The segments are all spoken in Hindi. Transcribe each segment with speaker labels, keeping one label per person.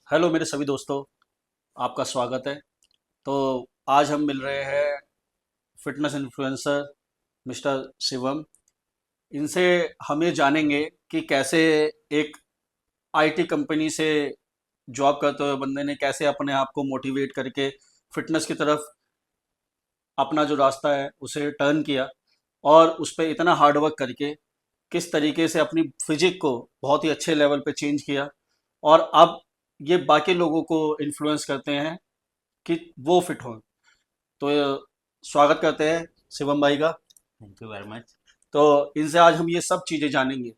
Speaker 1: हेलो मेरे सभी दोस्तों, आपका स्वागत है। तो आज हम मिल रहे हैं फिटनेस इन्फ्लुएंसर मिस्टर शिवम। इनसे हम ये जानेंगे कि कैसे एक आईटी कंपनी से जॉब करते हुए बंदे ने कैसे अपने आप को मोटिवेट करके फिटनेस की तरफ अपना जो रास्ता है उसे टर्न किया, और उस पर इतना हार्ड वर्क करके किस तरीके से अपनी फिजिक को बहुत ही अच्छे लेवल पे चेंज किया, और अब ये बाकी लोगों को इन्फ्लुएंस करते हैं कि वो फिट हों। तो स्वागत करते हैं शिवम भाई का।
Speaker 2: Thank you very much.
Speaker 1: तो इनसे आज हम ये सब चीज़ें जानेंगे।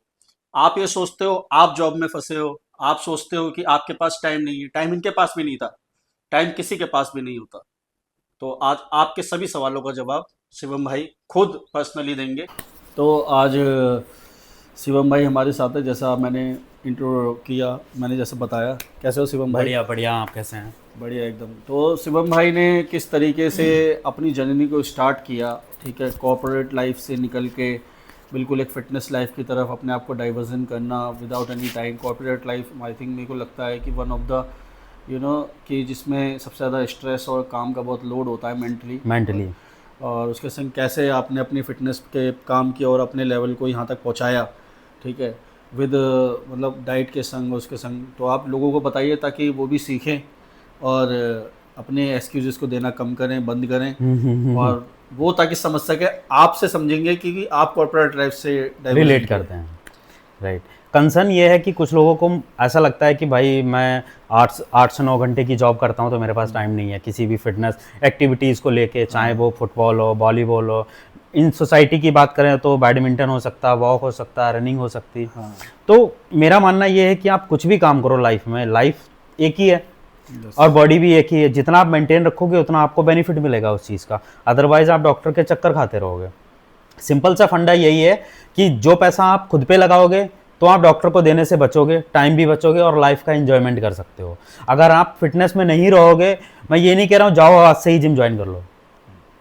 Speaker 1: आप ये सोचते हो आप जॉब में फंसे हो, आप सोचते हो कि आपके पास टाइम नहीं है, टाइम इनके पास भी नहीं था, टाइम किसी के पास भी नहीं होता। तो आज आपके सभी सवालों का जवाब शिवम भाई खुद पर्सनली देंगे। तो आज शिवम भाई हमारे साथ है। जैसा मैंने इंट्रो किया, मैंने जैसे बताया, कैसे हो शिवम भाई?
Speaker 2: बढ़िया बढ़िया, आप कैसे हैं?
Speaker 1: बढ़िया एकदम। तो शिवम भाई ने किस तरीके से अपनी जर्नी को स्टार्ट किया, ठीक है, कॉर्पोरेट लाइफ से निकल के बिल्कुल एक फिटनेस लाइफ की तरफ अपने आप को डाइवर्जन करना without any time. Corporate life I think मेरे को लगता है कि वन ऑफ द कि जिसमें सबसे ज़्यादा स्ट्रेस और काम का बहुत लोड होता है मेंटली।
Speaker 2: मेंटली।
Speaker 1: और उसके संग कैसे आपने अपनी फिटनेस के काम किया और अपने लेवल को यहाँ तक पहुँचाया, ठीक है, विद मतलब डाइट के संग उसके संग। तो आप लोगों को बताइए ताकि वो भी सीखें और अपने एक्सक्यूज़ेस को देना कम करें, बंद करें, और वो ताकि समझ सके, आपसे समझेंगे कि आप कॉर्पोरेट लाइफ से डाइवर्जन
Speaker 2: रिलेट
Speaker 1: किए।
Speaker 2: करते हैं। राइट। कंसर्न ये है कि कुछ लोगों को ऐसा लगता है कि भाई मैं 8 से 9 घंटे की जॉब करता हूँ तो मेरे पास टाइम नहीं है किसी भी फिटनेस एक्टिविटीज़ को लेके, चाहे वो फुटबॉल हो, वॉलीबॉल हो। इन सोसाइटी की बात करें तो बैडमिंटन हो सकता है, वॉक हो सकता है, रनिंग हो सकती।
Speaker 1: हाँ।
Speaker 2: तो मेरा मानना ये है कि आप कुछ भी काम करो लाइफ में, लाइफ एक ही है
Speaker 1: यस।
Speaker 2: और बॉडी भी एक ही है। जितना आप मेंटेन रखोगे उतना आपको बेनिफिट मिलेगा उस चीज़ का, अदरवाइज आप डॉक्टर के चक्कर खाते रहोगे। सिंपल सा फंडा यही है कि जो पैसा आप खुद पे लगाओगे तो आप डॉक्टर को देने से बचोगे, टाइम भी बचोगे और लाइफ का एंजॉयमेंट कर सकते हो। अगर आप फिटनेस में नहीं रहोगे, मैं ये नहीं कह रहा हूँ जाओ आज से ही जिम ज्वाइन कर लो,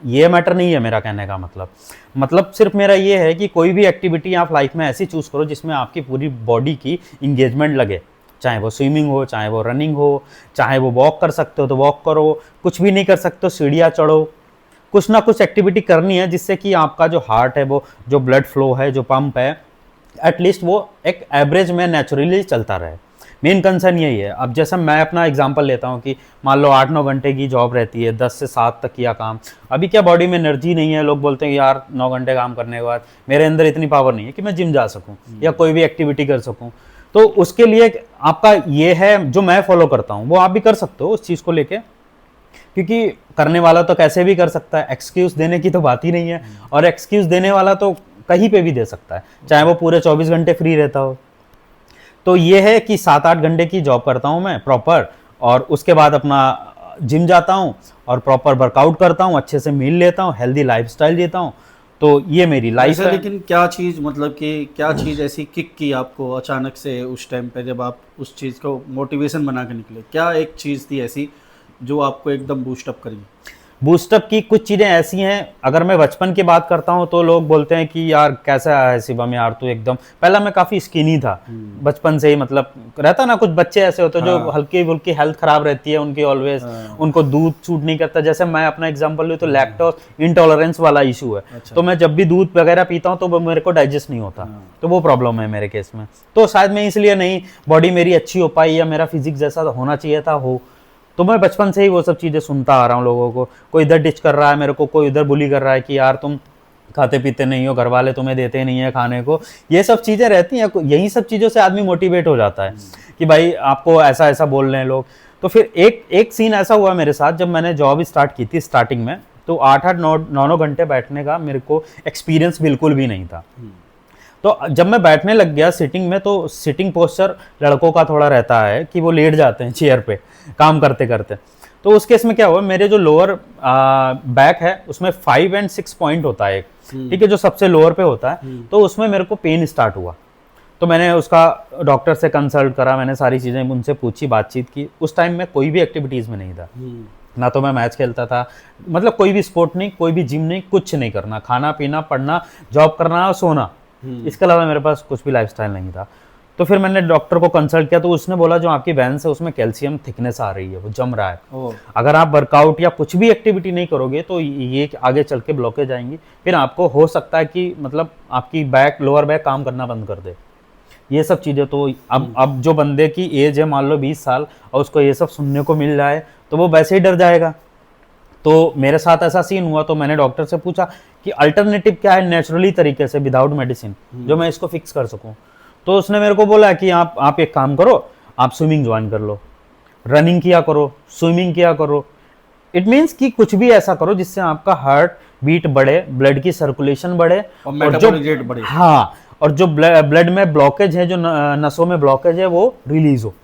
Speaker 2: ये मैटर नहीं है मेरा कहने का मतलब सिर्फ मेरा ये है कि कोई भी एक्टिविटी आप लाइफ में ऐसी चूज़ करो जिसमें आपकी पूरी बॉडी की इंगेजमेंट लगे। चाहे वो स्विमिंग हो, चाहे वो रनिंग हो, चाहे वो वॉक कर सकते हो तो वॉक करो, कुछ भी नहीं कर सकते हो सीढ़ियाँ चढ़ो। कुछ ना कुछ एक्टिविटी करनी है जिससे कि आपका जो हार्ट है, वो जो ब्लड फ्लो है, जो पंप है, एटलीस्ट वो एक एवरेज में नेचुरली चलता रहे। मेन कंसर्न यही है। अब जैसे मैं अपना एग्जांपल लेता हूँ कि मान लो 8-9 घंटे की जॉब रहती है, 10 से 7 तक किया काम। अभी क्या बॉडी में एनर्जी नहीं है, लोग बोलते हैं यार 9 घंटे काम करने के बाद मेरे अंदर इतनी पावर नहीं है कि मैं जिम जा सकूँ या कोई भी एक्टिविटी कर सकूँ। तो उसके लिए आपका ये है जो मैं फॉलो करता हूँ, वो आप भी कर सकते हो उस चीज़ को लेके, क्योंकि करने वाला तो कैसे भी कर सकता है, एक्सक्यूज़ देने की तो बात ही नहीं है। और एक्सक्यूज़ देने वाला तो कहीं पे भी दे सकता है, चाहे वो पूरे 24 घंटे फ्री रहता हो। तो ये है कि 7-8 घंटे की जॉब करता हूँ मैं प्रॉपर, और उसके बाद अपना जिम जाता हूँ और प्रॉपर वर्कआउट करता हूँ, अच्छे से मील लेता हूँ, हेल्दी लाइफस्टाइल जीता हूँ। तो ये मेरी लाइफ
Speaker 1: वैसे
Speaker 2: है।
Speaker 1: लेकिन क्या चीज़, मतलब कि क्या चीज़ ऐसी किक की आपको अचानक से उस टाइम पे जब आप उस चीज़ को मोटिवेशन बना के निकले? क्या एक चीज़ थी ऐसी जो आपको एकदम बूस्टअप करी?
Speaker 2: बूस्टअप की कुछ चीज़ें ऐसी हैं, अगर मैं बचपन की बात करता हूँ तो लोग बोलते हैं कि यार कैसा है शिवम, यार तू एकदम, पहला मैं काफ़ी स्किनी था बचपन से ही। मतलब रहता ना, कुछ बच्चे ऐसे होते हैं जो
Speaker 1: हाँ।
Speaker 2: हल्की फुल्की हेल्थ खराब रहती है उनकी ऑलवेज,
Speaker 1: हाँ।
Speaker 2: उनको दूध सूट नहीं करता। जैसे मैं अपना एग्जांपल लूँ तो लैक्टोज इंटॉलरेंस वाला इशू है।
Speaker 1: अच्छा।
Speaker 2: तो मैं जब भी दूध वगैरह पीता हूँ तो वो मेरे को डाइजेस्ट नहीं होता।
Speaker 1: हाँ।
Speaker 2: तो वो प्रॉब्लम है मेरे केस में। तो शायद मैं इसलिए नहीं बॉडी मेरी अच्छी हो पाई, या मेरा फिजिक्स जैसा होना चाहिए था हो। तो मैं बचपन से ही वो सब चीज़ें सुनता आ रहा हूँ लोगों को, कोई इधर डिच कर रहा है मेरे को, कोई इधर बुली कर रहा है कि यार तुम खाते पीते नहीं हो, घर वाले तुम्हें देते नहीं है खाने को। ये सब चीज़ें रहती हैं, यही सब चीज़ों से आदमी मोटिवेट हो जाता है कि भाई आपको ऐसा ऐसा बोल रहे हैं लोग। तो फिर एक एक सीन ऐसा हुआ मेरे साथ, जब मैंने जॉब स्टार्ट की थी स्टार्टिंग में, तो 8-8 9 9 घंटे बैठने का मेरे को एक्सपीरियंस बिल्कुल भी नहीं था। तो जब मैं बैठने लग गया सिटिंग में, तो सिटिंग पोस्चर लड़कों का थोड़ा रहता है कि वो लेट जाते हैं चेयर पे काम करते करते। तो उस केस में क्या हुआ, मेरे जो लोअर बैक है उसमें 5 और 6 पॉइंट होता है, ठीक है, जो सबसे लोअर पे होता है। तो उसमें मेरे को पेन स्टार्ट हुआ। तो मैंने उसका डॉक्टर से कंसल्ट करा, मैंने सारी चीज़ें उनसे पूछी, बातचीत की। उस टाइम में कोई भी एक्टिविटीज़ में नहीं था, ना तो मैं मैच खेलता था, मतलब कोई भी स्पोर्ट नहीं, कोई भी जिम नहीं, कुछ नहीं करना, खाना पीना, पढ़ना, जॉब करना, सोना, इसके अलावा मेरे पास कुछ भी लाइफस्टाइल नहीं था। तो फिर मैंने डॉक्टर को कंसल्ट किया, तो उसने बोला जो आपकी वेंस है उसमें कैल्शियम थिकनेस आ रही है, वो जम रहा है।
Speaker 1: ओ,
Speaker 2: अगर आप वर्कआउट या कुछ भी एक्टिविटी नहीं करोगे तो ये आगे चल के ब्लॉकेज आएंगी, फिर आपको हो सकता है कि मतलब आपकी लोअर बैक काम करना बंद कर दे, ये सब चीज़ें। तो अब जो बंदे की एज है मान लो 20 साल और उसको ये सब सुनने को मिल जाए तो वो वैसे ही डर जाएगा। तो मेरे साथ ऐसा सीन हुआ, तो मैंने डॉक्टर से पूछा कि अल्टरनेटिव क्या है नेचुरली तरीके से विदाउट मेडिसिन जो मैं इसको फिक्स कर सकूं। तो उसने मेरे को बोला कि आप एक काम करो, आप स्विमिंग ज्वाइन कर लो, रनिंग किया करो, स्विमिंग किया करो। इट मीन्स कि कुछ भी ऐसा करो जिससे आपका हार्ट बीट बढ़े, ब्लड की सर्कुलेशन बढ़े
Speaker 1: और
Speaker 2: जो
Speaker 1: मेटाबॉलिक रेट बढ़े।
Speaker 2: हाँ, और जो ब्लड में ब्लॉकेज है, जो नसों में ब्लॉकेज है, वो रिलीज हो।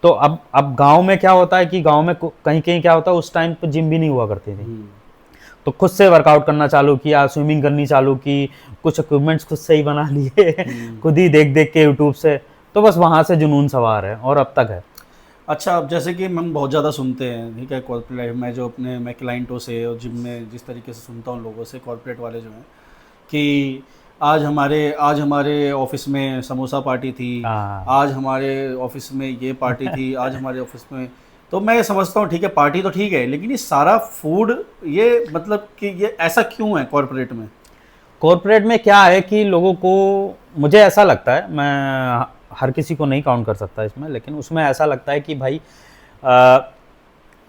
Speaker 2: तो अब गांव में क्या होता है कि गांव में कहीं कहीं क्या होता है, उस टाइम पे जिम भी नहीं हुआ करती थी, तो खुद से वर्कआउट करना चालू किया, स्विमिंग करनी चालू की, कुछ इक्विपमेंट्स खुद से ही बना लिए खुद ही देख देख के यूट्यूब से। तो बस वहां से जुनून सवार है और अब तक है।
Speaker 1: अच्छा, अब जैसे कि हम बहुत ज़्यादा सुनते हैं, ठीक है, कॉर्पोरेट लाइफ में जो मैं क्लाइंटों से और जिम में जिस तरीके से सुनता हूँ लोगों से, कॉर्पोरेट वाले जो हैं, कि आज हमारे ऑफिस में समोसा पार्टी थी, आज हमारे ऑफिस में ये पार्टी थी, आज हमारे ऑफिस में। तो मैं समझता हूँ ठीक है, पार्टी तो ठीक है, लेकिन ये सारा फूड, ये मतलब कि ये ऐसा क्यों है कॉर्पोरेट में?
Speaker 2: कॉर्पोरेट में क्या है कि लोगों को, मुझे ऐसा लगता है, मैं हर किसी को नहीं काउंट कर सकता इसमें, लेकिन उसमें ऐसा लगता है कि भाई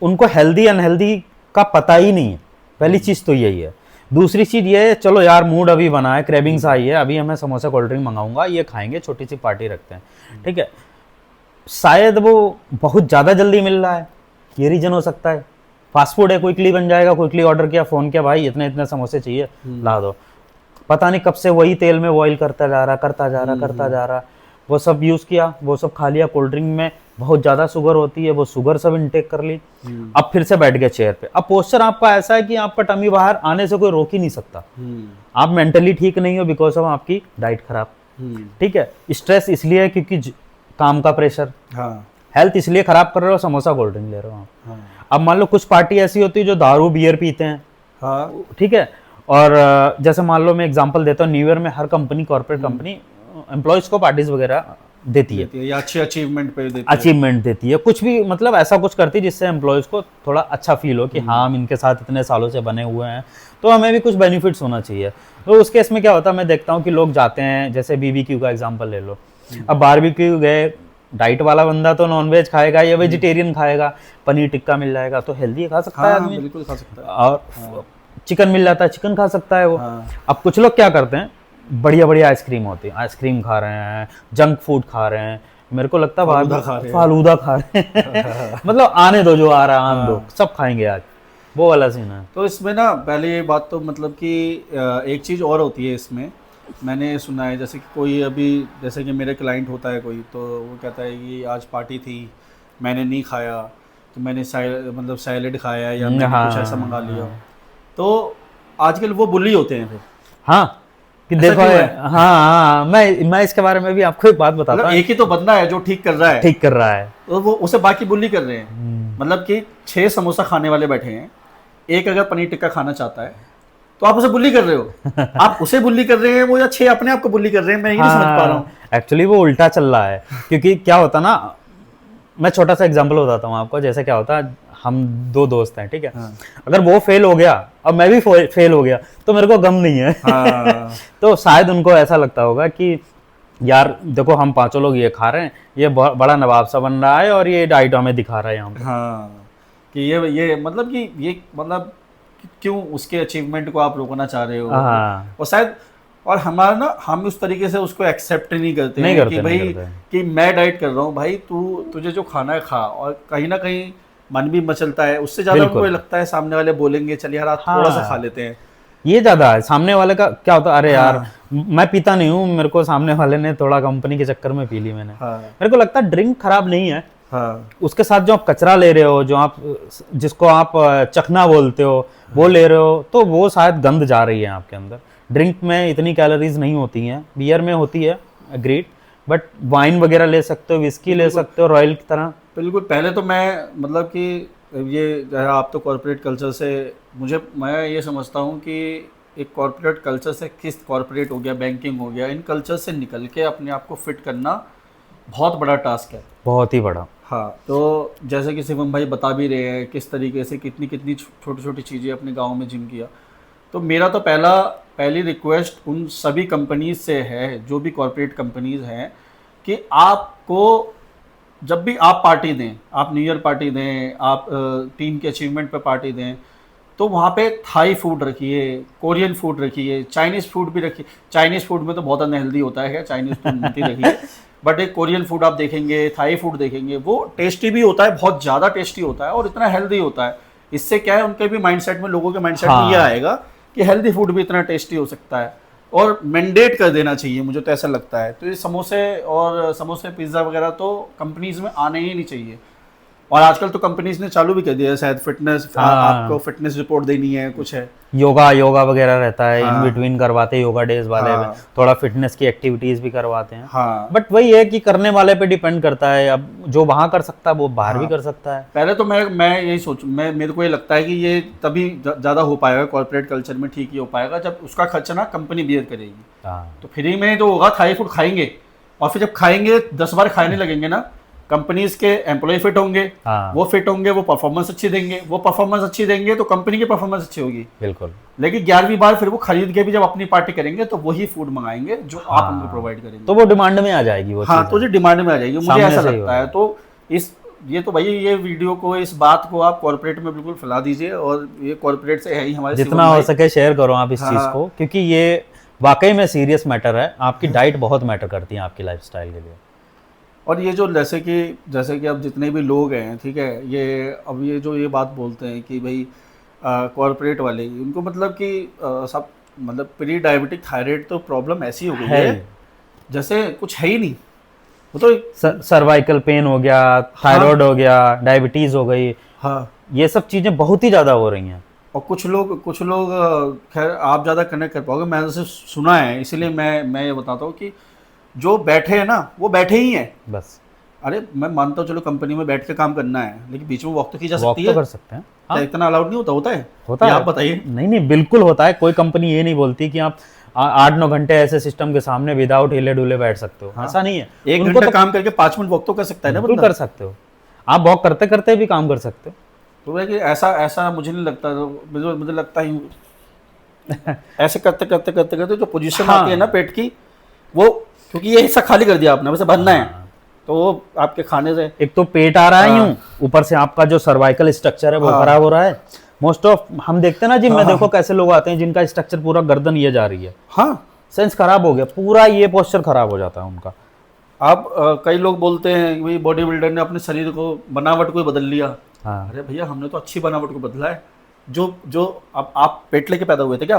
Speaker 2: उनको हेल्दी अनहेल्दी का पता ही नहीं है। पहली चीज़ तो यही है। दूसरी चीज़ ये है, चलो यार मूड अभी बना है, क्रेविंग्स आई है, अभी हमें समोसा कोल्ड ड्रिंक मंगाऊंगा, ये खाएंगे, छोटी सी पार्टी रखते हैं, ठीक है। शायद वो बहुत ज़्यादा जल्दी मिल रहा है, ये रीजन हो सकता है। फास्ट फूड है, क्विकली बन जाएगा, क्विकली ऑर्डर किया, फ़ोन किया, भाई इतने इतने समोसे चाहिए, ला दो। पता नहीं कब से वही तेल में बॉईल करता जा रहा, वो सब यूज़ किया, वो सब खा लिया। कोल्ड ड्रिंक में बहुत ज़्यादा शुगर होती है, वो शुगर सब इनटेक कर ली। अब फिर से बैठ गए चेयर पे। अब पोस्चर आपका ऐसा है कि आपका टमी बाहर आने से कोई रोक ही नहीं सकता। आप मेंटली ठीक नहीं हो बिकॉज ऑफ आपकी डाइट खराब, ठीक है। स्ट्रेस इसलिए है क्योंकि काम का प्रेशर, हेल्थ इसलिए खराब कर रहे हो, समोसा कोल्ड ड्रिंक ले रहे हो आप। अब मान लो कुछ पार्टी ऐसी होती है जो दारू बियर पीते हैं, ठीक है, और जैसे मान लो मैं एग्जांपल देता हूँ, न्यू ईयर में हर कंपनी, कॉर्पोरेट कंपनी एम्प्लॉयज को पार्टीज वगैरह देती है
Speaker 1: या अच्छे
Speaker 2: अचीवमेंट देती है, कुछ भी मतलब ऐसा कुछ करती है जिससे एम्प्लॉयज को थोड़ा अच्छा फील हो कि हाँ हम इनके साथ इतने सालों से बने हुए हैं, तो हमें भी कुछ बेनिफिट्स होना चाहिए। तो उस केस में क्या होता है, मैं देखता हूँ कि लोग जाते हैं, जैसे BBQ का एग्जाम्पल ले लो। अब बारबेक्यू गए, डाइट वाला बंदा तो नॉनवेज खाएगा या वेजिटेरियन खाएगा, पनीर टिक्का मिल जाएगा तो हेल्दी खा सकता है आदमी,
Speaker 1: बिल्कुल खा सकता है।
Speaker 2: और चिकन मिल जाता है, चिकन खा सकता है वो। अब कुछ लोग क्या करते हैं, बढ़िया बढ़िया आइसक्रीम होती है, आइसक्रीम खा रहे हैं, जंक फूड खा रहे हैं, मेरे को लगता है फालूदा खा रहे हैं मतलब आने दो, जो आ रहा है आने दो, सब खाएंगे आज, वो वाला सीन है।
Speaker 1: तो इसमें ना पहले ये बात तो मतलब कि एक चीज़ और होती है इसमें, मैंने सुना है, जैसे कि कोई अभी, जैसे कि मेरे क्लाइंट होता है कोई, तो वो कहता है कि आज पार्टी थी, मैंने नहीं खाया, तो मैंने मतलब सैलेड खाया या मैंने कुछ ऐसा मंगा लिया। तो आजकल वो बुली होते हैं फिर।
Speaker 2: हाँ कि देखो, हाँ, मैं इसके बारे में भी आपको एक बात बताता हूँ।
Speaker 1: एक ही तो बंदा है जो ठीक कर रहा है, तो वो उसे बाकी बुली कर रहे हैं। मतलब कि 6 समोसा खाने वाले बैठे हैं, एक अगर पनीर टिक्का खाना चाहता है तो आप उसे बुली कर रहे हो आप उसे बुली कर रहे हैं, वो या 6 अपने आप को बुली कर रहे हैं, मैं ये नहीं समझ पा रहा हूँ।
Speaker 2: एक्चुअली वो उल्टा चल रहा है, क्योंकि क्या होता ना, मैं छोटा सा एग्जांपल बताता हूँ आपको। जैसे क्या होता है, हम 2 दोस्त हैं, ठीक है, अगर वो फेल हो गया और मैं भी फेल हो गया तो मेरे को गम नहीं है तो शायद उनको ऐसा लगता होगा कि यार देखो हम 5 लोग ये खा रहे हैं, ये बड़ा नवाब सा बन रहा है और ये डाइट हमें दिखा रहा है यहाँ पे।
Speaker 1: कि ये मतलब कि ये मतलब क्यों उसके अचीवमेंट को आप रोकना चाह रहे हो। और शायद, और हमारा ना, हम उस तरीके से उसको एक्सेप्ट नहीं करते हैं कि भाई कि मैं डाइट कर रहा हूँ, भाई तुझे जो खाना है खा, और कहीं ना कहीं मन भी मचलता है, उससे ज्यादा उनको लगता है सामने वाले बोलेंगे चल यार थोड़ा सा खा लेते हैं, ये
Speaker 2: ज्यादा है। सामने वाले का क्या होता है, अरे यार मैं पीता नहीं हूँ, मेरे को सामने वाले ने थोड़ा कंपनी के चक्कर में पी ली मैंने। मेरे को लगता है ड्रिंक खराब नहीं है, उसके साथ जो आप कचरा ले रहे हो, जो आप जिसको आप चखना बोलते हो, वो ले रहे हो, तो वो शायद गंद जा रही है आपके अंदर। ड्रिंक में इतनी कैलोरीज नहीं होती हैं, बियर में होती है, एग्रीड, बट वाइन वगैरह ले सकते हो, विस्की ले सकते हो, रॉयल की तरह।
Speaker 1: बिल्कुल। पहले तो मैं मतलब कि ये आप तो कॉर्पोरेट कल्चर से, मैं ये समझता हूँ कि एक कॉर्पोरेट कल्चर से, किस कॉर्पोरेट हो गया, बैंकिंग हो गया, इन कल्चर से निकल के अपने आप को फिट करना बहुत बड़ा टास्क है।
Speaker 2: बहुत ही बड़ा।
Speaker 1: हाँ, तो जैसे कि शिवम भाई बता भी रहे हैं किस तरीके से कितनी कितनी छोटी छोटी चीज़ें अपने गांव में जिम किया। तो मेरा तो पहली रिक्वेस्ट उन सभी कंपनीज से है, जो भी कॉर्पोरेट कंपनीज हैं, कि आपको जब भी आप पार्टी दें, आप न्यू ईयर पार्टी दें, आप टीम के अचीवमेंट पे पार्टी दें, तो वहाँ पे थाई फूड रखिए, कोरियन फूड रखिए, चाइनीज़ फूड भी रखिए। चाइनीज़ फूड में तो बहुत अनहेल्दी होता है, चाइनीज़ तो मत ही रखिए। बट एक कोरियन फूड आप देखेंगे, थाई फूड देखेंगे, वो टेस्टी भी होता है, बहुत ज़्यादा टेस्टी होता है और इतना हेल्दी होता है। इससे क्या है, उनके भी माइंडसेट में, लोगों के माइंडसेट में ये
Speaker 2: हाँ।
Speaker 1: आएगा कि हेल्दी फूड भी इतना टेस्टी हो सकता है। और मैंडेट कर देना चाहिए, मुझे तो ऐसा लगता है। तो ये समोसे पिज़्ज़ा वगैरह तो कंपनीज में आने ही नहीं चाहिए। और आजकल तो कंपनीज ने चालू भी कर दिया है, शायद फिटनेस, आपको फिटनेस रिपोर्ट देनी है, कुछ है,
Speaker 2: योगा वगैरह रहता है, इन
Speaker 1: हाँ।
Speaker 2: बिटवीन करवाते हैं योगा डेज वाले में,
Speaker 1: हाँ।
Speaker 2: थोड़ा फिटनेस की एक्टिविटीज भी करवाते हैं।
Speaker 1: हाँ।
Speaker 2: बट वही है कि करने वाले पे डिपेंड करता है, अब जो वहां कर सकता है वो बाहर भी
Speaker 1: हाँ।
Speaker 2: कर सकता है।
Speaker 1: पहले तो मैं यही मेरे को ये लगता है कि ये तभी ज़्यादा हो पाएगा कॉर्पोरेट कल्चर में, ठीक ही हो पाएगा जब उसका खर्चा ना कंपनी बियर करेगी।
Speaker 2: हाँ।
Speaker 1: तो फ्री में तो होगा, थाई फूड खाएंगे, और फिर जब खाएंगे 10 बार खाने लगेंगे ना, कंपनीज के एम्प्लॉय फिट होंगे,
Speaker 2: हाँ।
Speaker 1: वो फिट होंगे, वो परफॉर्मेंस अच्छी देंगे, वो परफॉर्मेंस अच्छी देंगे तो कंपनी की परफॉर्मेंस अच्छी होगी।
Speaker 2: बिल्कुल।
Speaker 1: लेकिन 11वीं बार फिर वो खरीद के भी जब अपनी पार्टी करेंगे तो वही फूड मंगाएंगे जो आप उनको प्रोवाइड करेंगे।
Speaker 2: तो वो डिमांड में आ जाएगी वो
Speaker 1: हाँ,
Speaker 2: चीज़।
Speaker 1: तो जो डिमांड में आ जाएगी, मुझे
Speaker 2: सामने
Speaker 1: ऐसा
Speaker 2: से ही
Speaker 1: लगता है।
Speaker 2: होगा।
Speaker 1: तो ये वीडियो को, इस बात को आप कॉर्पोरेट में बिल्कुल फैला दीजिए, और ये कॉर्पोरेट से है ही हमारे
Speaker 2: जितना
Speaker 1: शिवम
Speaker 2: हो
Speaker 1: भाई।
Speaker 2: सके शेयर करो आप इस चीज़
Speaker 1: हाँ।
Speaker 2: को, क्योंकि ये वाकई में सीरियस मैटर है। आपकी डाइट बहुत मैटर करती है आपकी लाइफस्टाइल के लिए।
Speaker 1: और ये जो जैसे कि अब जितने भी लोग हैं, ठीक है, ये जो ये बात बोलते हैं कि भाई कॉर्पोरेट वाले, उनको मतलब कि सब मतलब प्री डायबिटिक थायराइड तो प्रॉब्लम ऐसी हो गई है जैसे कुछ है ही नहीं। वो तो
Speaker 2: सर्वाइकल पेन हो गया, थायराइड हो गया, डायबिटीज हो गई,
Speaker 1: हाँ,
Speaker 2: ये सब चीजें बहुत ही ज्यादा हो रही हैं।
Speaker 1: और कुछ लोग खैर आप ज़्यादा कनेक्ट कर पाओगे, मैंने सिर्फ सुना है, इसीलिए मैं ये बताता हूँ कि जो बैठे हैं ना, वो बैठे ही हैं
Speaker 2: बस।
Speaker 1: अरे मैं मानता हूँ, चलो कंपनी में बैठ के काम करना है, लेकिन बीच में वॉक तो की जा
Speaker 2: वॉक
Speaker 1: सकती
Speaker 2: तो
Speaker 1: है।
Speaker 2: कर सकते हैं।
Speaker 1: क्या इतना अलाउड नहीं होता है?
Speaker 2: होता
Speaker 1: ये
Speaker 2: है।
Speaker 1: आप बताइए।
Speaker 2: नहीं, बिल्कुल होता है। कोई कंपनी ये नहीं बोलती कि आप 8-9 घंटे ऐसे सिस्टम के सामने विदाउट हिले डुले बैठ सकते हो।
Speaker 1: हाँ।
Speaker 2: ऐसा नहीं है।
Speaker 1: एक
Speaker 2: उनको
Speaker 1: घंटा
Speaker 2: तो
Speaker 1: काम करके 5 मिनट वॉक तो कर सकता है ना
Speaker 2: बिल्कुल
Speaker 1: बंदा।
Speaker 2: कर सकते हो। आप वॉक करते करते भी काम कर सकते हो।
Speaker 1: तो है कि ऐसा मुझे नहीं लगता, मुझे लगता ही ऐसे करते करते जो पोजीशन
Speaker 2: हाँ।
Speaker 1: आती है ना पेट की, वो क्योंकि ये हिस्सा खाली कर दिया आपने, वैसे भरना है, तो वो आपके खाने से
Speaker 2: एक तो पेट आ रहा है
Speaker 1: हाँ।
Speaker 2: यूं, ऊपर से आपका जो सर्वाइकल स्ट्रक्चर है वो
Speaker 1: हाँ।
Speaker 2: खराब हो रहा है। मोस्ट ऑफ हम देखते हैं ना जिम में,
Speaker 1: हाँ।
Speaker 2: देखो कैसे लोग आते हैं जिनका स्ट्रक्चर पूरा गर्दन ये जा रही है,
Speaker 1: हाँ।
Speaker 2: सेंस खराब हो गया, पूरा ये पोस्चर खराब हो जाता है उनका।
Speaker 1: आप कई लोग बोलते हैं कि बॉडी बिल्डर ने अपने शरीर को, बनावट को ही बदल लिया।
Speaker 2: हाँ।
Speaker 1: अरे भैया, हमने तो अच्छी बनावट को बदला है। जो आप पेट लेके पैदा हुए थे क्या?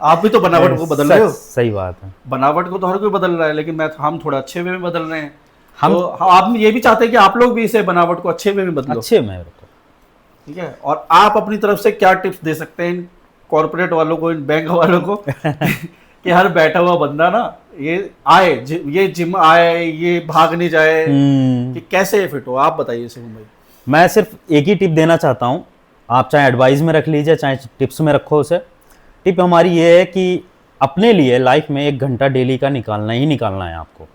Speaker 1: आप भी तो बनावट को बदल रहे हो।
Speaker 2: सही बात है।
Speaker 1: बनावट को तो हर कोई बदल रहा है, लेकिन हम थोड़ा अच्छे वे में बदल रहे हैं।
Speaker 2: हम
Speaker 1: तो आप ये भी चाहते हैं कि आप लोग भी इसे बनावट को अच्छे वे में बदलो।
Speaker 2: अच्छे में रखो।
Speaker 1: ठीक है। और आप अपनी तरफ से क्या टिप्स दे सकते हैं इन कॉर्पोरेट वालों को, इन बैंक वालों को कि हर बैठा हुआ बंदा ना ये आए, ये जिम आए, ये भाग नहीं जाए, कि कैसे फिट हो? आप बताइए शिवम भाई।
Speaker 2: मैं सिर्फ एक ही टिप देना चाहता हूँ, आप चाहे एडवाइस में रख लीजिए चाहे टिप्स में रखो उसे। टिप हमारी ये है कि अपने लिए लाइफ में 1 घंटा डेली का निकालना ही निकालना है आपको।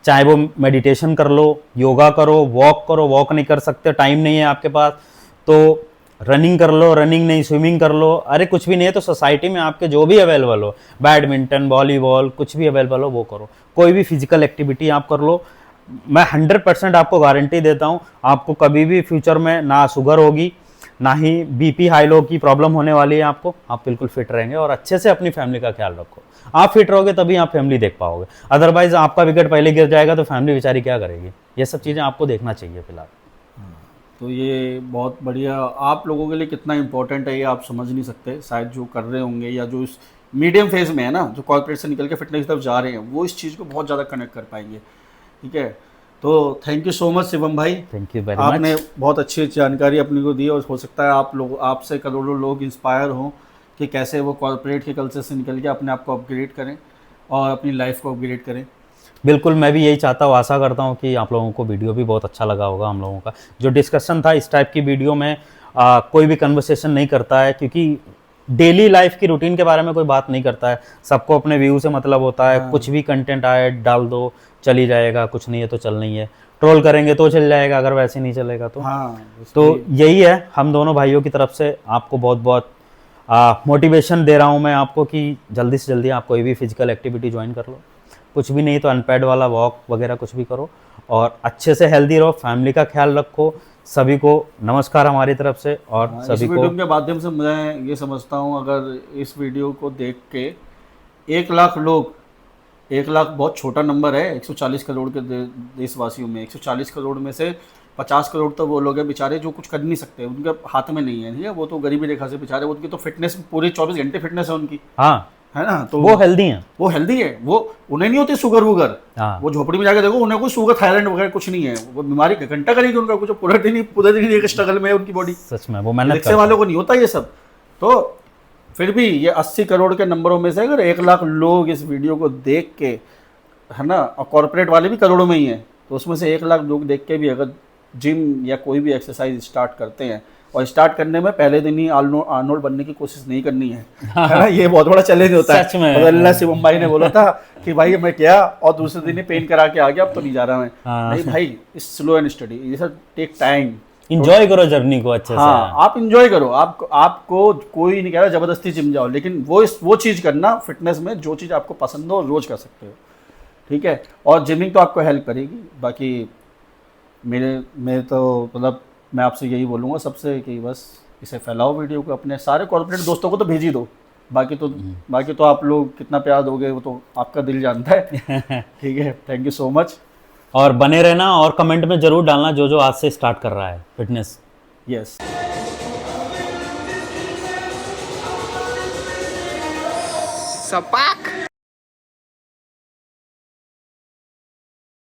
Speaker 2: चाहे वो मेडिटेशन कर लो, योगा करो, वॉक नहीं कर सकते, टाइम नहीं है आपके पास तो रनिंग कर लो, रनिंग नहीं स्विमिंग कर लो, अरे कुछ भी नहीं है तो सोसाइटी में आपके जो भी अवेलेबल हो, बैडमिंटन, वॉलीबॉल, कुछ भी अवेलेबल हो वो करो। कोई भी फिजिकल एक्टिविटी आप कर लो। मैं 100% आपको गारंटी देता हूँ, आपको कभी भी फ्यूचर में ना शुगर होगी, ना ही बीपी हाई लो की प्रॉब्लम होने वाली है आपको। आप बिल्कुल फिट रहेंगे और अच्छे से अपनी फैमिली का ख्याल रखो। आप फिट रहोगे तभी आप फैमिली देख पाओगे, अदरवाइज आपका विकेट पहले गिर जाएगा तो फैमिली बेचारी क्या करेगी। ये सब चीज़ें आपको देखना चाहिए फिलहाल।
Speaker 1: तो ये बहुत बढ़िया, आप लोगों के लिए कितना इंपॉर्टेंट है ये आप समझ नहीं सकते शायद, जो कर रहे होंगे या जो इस मीडियम फेज में है ना, जो कॉर्पोरेट से निकल के फिटनेस की तरफ जा रहे हैं, वो इस चीज़ को बहुत ज़्यादा कनेक्ट कर पाएंगे। ठीक है। तो thank you so much Shivam भाई,
Speaker 2: थैंक यू वेरी मच।
Speaker 1: आपने बहुत अच्छी जानकारी अपने को दी, और हो सकता है आपसे करोड़ों लोग इंस्पायर हों कि कैसे वो कॉर्पोरेट के कल्चर से निकल के अपने आप को अपग्रेड करें और अपनी लाइफ को अपग्रेड करें।
Speaker 2: बिल्कुल, मैं भी यही चाहता हूँ, आशा करता हूँ कि आप लोगों को वीडियो भी बहुत अच्छा लगा होगा। हम लोगों का जो डिस्कशन था, इस टाइप की वीडियो में कोई भी कन्वर्सेशन नहीं करता है, क्योंकि डेली लाइफ की रूटीन के बारे में कोई बात नहीं करता है, सबको अपने व्यू से मतलब होता है, कुछ भी कंटेंट आए डाल दो चली जाएगा, कुछ नहीं है तो चल नहीं है, ट्रोल करेंगे तो चल जाएगा, अगर वैसे नहीं चलेगा तो।
Speaker 1: हाँ
Speaker 2: तो यही है, हम दोनों भाइयों की तरफ से आपको बहुत बहुत मोटिवेशन दे रहा हूँ मैं आपको कि जल्दी से जल्दी आप कोई भी फिजिकल एक्टिविटी ज्वाइन कर लो, कुछ भी नहीं तो अनपैड वाला वॉक वगैरह कुछ भी करो, और अच्छे से हेल्दी रहो, फैमिली का ख्याल रखो। सभी को नमस्कार हमारी तरफ से, और
Speaker 1: इस
Speaker 2: सभी
Speaker 1: वीडियो
Speaker 2: को
Speaker 1: के माध्यम से मैं ये समझता हूँ, अगर इस वीडियो को देख के 1 लाख लोग, 1 लाख बहुत छोटा नंबर है 140 करोड़ के देशवासियों में, 140 करोड़ में से 50 करोड़ तो वो लोग हैं बेचारे जो कुछ कर नहीं सकते, उनके हाथ में नहीं है, ठीक है, वो तो गरीबी रेखा से बेचारे, उनकी तो फिटनेस पूरी 24 घंटे फिटनेस है उनकी,
Speaker 2: हाँ
Speaker 1: है ना, तो
Speaker 2: वो हेल्दी हैं।
Speaker 1: वो हेल्दी है, वो उन्हें नहीं होती शुगर वुगर,
Speaker 2: हाँ
Speaker 1: वो झोपड़ी में जाके देखो उन्हें कोई शुगर थायराइड वगैरह कुछ नहीं है, वो बीमारी घंटा करेगी उनका कुछ, पूरा दिन एक स्ट्रगल में है उनकी बॉडी,
Speaker 2: सच में वो मेहनत
Speaker 1: रिक्शे वालों को नहीं होता ये सब। तो फिर भी ये 80 करोड़ के नंबरों में से अगर 1 लाख लोग इस वीडियो को देख के, है ना, और कॉर्पोरेट वाले भी करोड़ों में ही हैं, तो उसमें से 1 लाख लोग देख के भी अगर जिम या कोई भी एक्सरसाइज स्टार्ट करते हैं, और स्टार्ट करने में पहले दिन ही आर्नोल्ड बनने की कोशिश नहीं करनी है, है ना, ये बहुत बड़ा चैलेंज होता है।
Speaker 2: सच में।
Speaker 1: और अल्लाह से मुंबई ने बोला था कि भाई मैं क्या, और दूसरे दिन ही पेन करा के आ गया, अब तो नहीं जा रहा मैं।
Speaker 2: हाँ।
Speaker 1: नहीं भाई, इस स्लो एंड स्टडी, ये सब टेक टाइम,
Speaker 2: इंजॉय करो जर्नी को अच्छे
Speaker 1: हाँ आप इंजॉय करो, आपको कोई नहीं कह रहा जबरदस्ती जिम जाओ, लेकिन वो चीज़ करना फिटनेस में जो चीज़ आपको पसंद हो रोज कर सकते हो, ठीक है। और जिमिंग तो आपको हेल्प करेगी, बाकी मेरे तो मतलब मैं आपसे यही बोलूँगा सबसे कि बस इसे फैलाओ वीडियो को, अपने सारे कॉर्पोरेट दोस्तों को तो भेज ही दो, बाकी तो आप लोग कितना प्यार दोगे वो तो आपका दिल जानता है। ठीक है, थैंक यू सो मच।
Speaker 2: और बने रहना, और कमेंट में जरूर डालना जो जो आज से स्टार्ट कर रहा है फिटनेस।
Speaker 1: यस।
Speaker 3: Sapak.